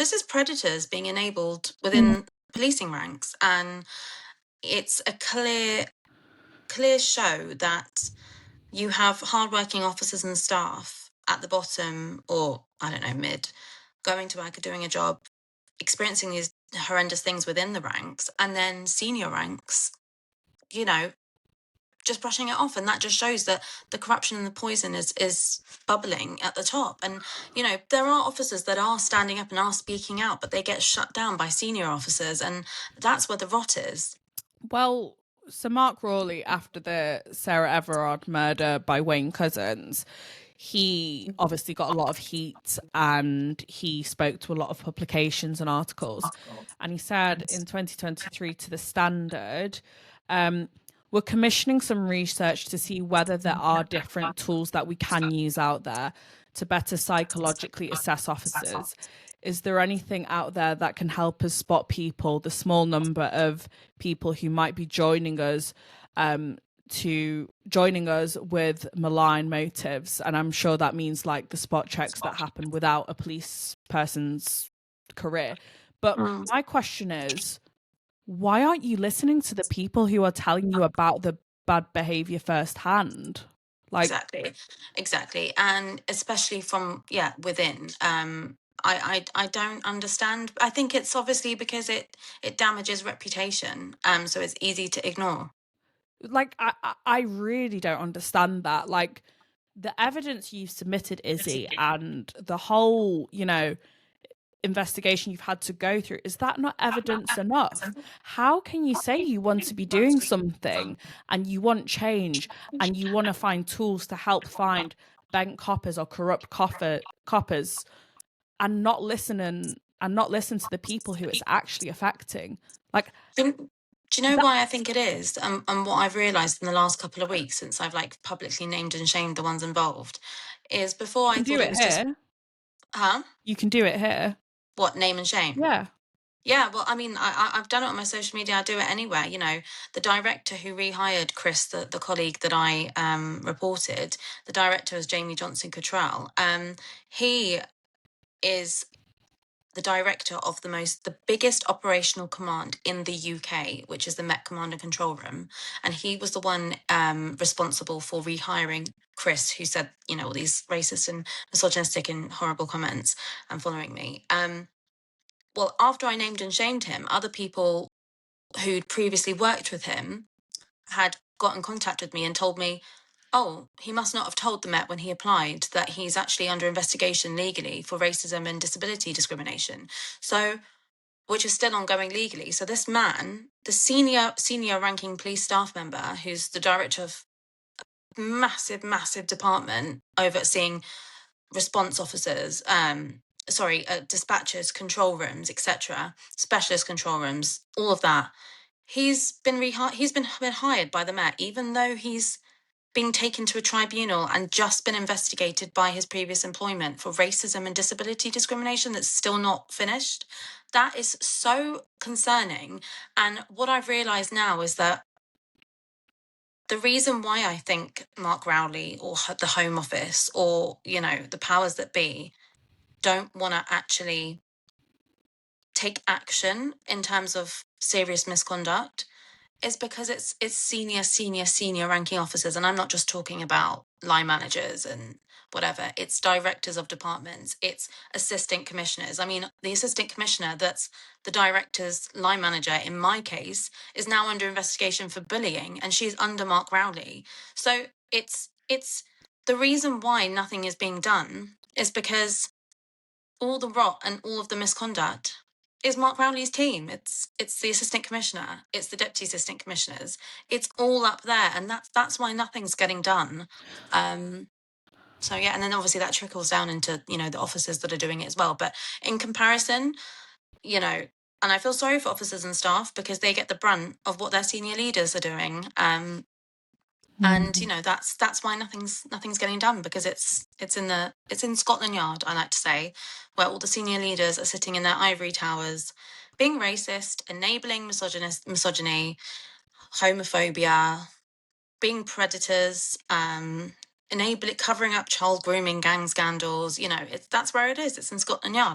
this is predators being enabled within policing ranks, and it's a clear show that you have hardworking officers and staff at the bottom, or I don't know, mid, going to work or doing a job, experiencing these horrendous things within the ranks, and then senior ranks, you know, just brushing it off. And that just shows that the corruption and the poison is bubbling at the top. And, you know, there are officers that are standing up and are speaking out, but they get shut down by senior officers. And that's where the rot is. Well, so markrowley, after the Sarah Everard murder by Wayne Couzens, he obviously got a lot of heat and he spoke to a lot of publications and articles. And he said in 2023 to The Standard, we're commissioning some research to see whether there are different tools that we can use out there to better psychologically assess officers. Is there anything out there that can help us spot people, the small number of people who might be joining us with malign motives? And I'm sure that means like the spot checks that happen without a police person's career. But my question is, why aren't you listening to the people who are telling you about the bad behavior firsthand? Like, Exactly. And especially from, within. I don't understand. I think it's obviously because it damages reputation. So it's easy to ignore. Like, I really don't understand that. Like, the evidence you've submitted, Issy, and the whole, you know, investigation you've had to go through, is that not evidence enough? How can you say you want to be doing something and you want change and you want to find tools to help find bent coppers or corrupt coppers and not listen to the people who it's actually affecting? Like, Do you know why I think it is? And what I've realised in the last couple of weeks since I've like publicly named and shamed the ones involved is before I thought it was just... Huh? You can do it here. What, name and shame? Yeah. Yeah, well, I mean, I've done it on my social media. I do it anywhere. You know, the director who rehired Chris, the colleague that I reported, the director is Jamie Johnson Cottrell. He is the director of the biggest operational command in the UK, which is the Met Command and Control Room. And he was the one responsible for rehiring Chris, who said, you know, all these racist and misogynistic and horrible comments and following me. Well, after I named and shamed him, other people who'd previously worked with him had got in contact with me and told me, oh, he must not have told the Met when he applied that he's actually under investigation legally for racism and disability discrimination. So, which is still ongoing legally. So this man, the senior ranking police staff member, who's the director of a massive department overseeing response officers, dispatchers, control rooms, etc., specialist control rooms, all of that. He's been hired by the Met, even though he's being taken to a tribunal and just been investigated by his previous employment for racism and disability discrimination that's still not finished. That is so concerning. And what I've realised now is that the reason why I think markrowley or the Home Office or, you know, the powers that be don't want to actually take action in terms of serious misconduct is because it's senior ranking officers. And I'm not just talking about line managers and whatever. It's directors of departments. It's assistant commissioners. I mean, the assistant commissioner that's the director's line manager, in my case, is now under investigation for bullying, and she's under markrowley. So it's the reason why nothing is being done is because all the rot and all of the misconduct is markrowley's team. It's the assistant commissioner. It's the deputy assistant commissioners. It's all up there, and that's why nothing's getting done. So yeah, and then obviously that trickles down into, you know, the officers that are doing it as well. But in comparison, you know, and I feel sorry for officers and staff because they get the brunt of what their senior leaders are doing. And you know, that's why nothing's getting done, because it's in Scotland Yard, I like to say, where all the senior leaders are sitting in their ivory towers, being racist, enabling misogyny, homophobia, being predators, covering up child grooming gang scandals. You know, that's where it is. It's in Scotland Yard.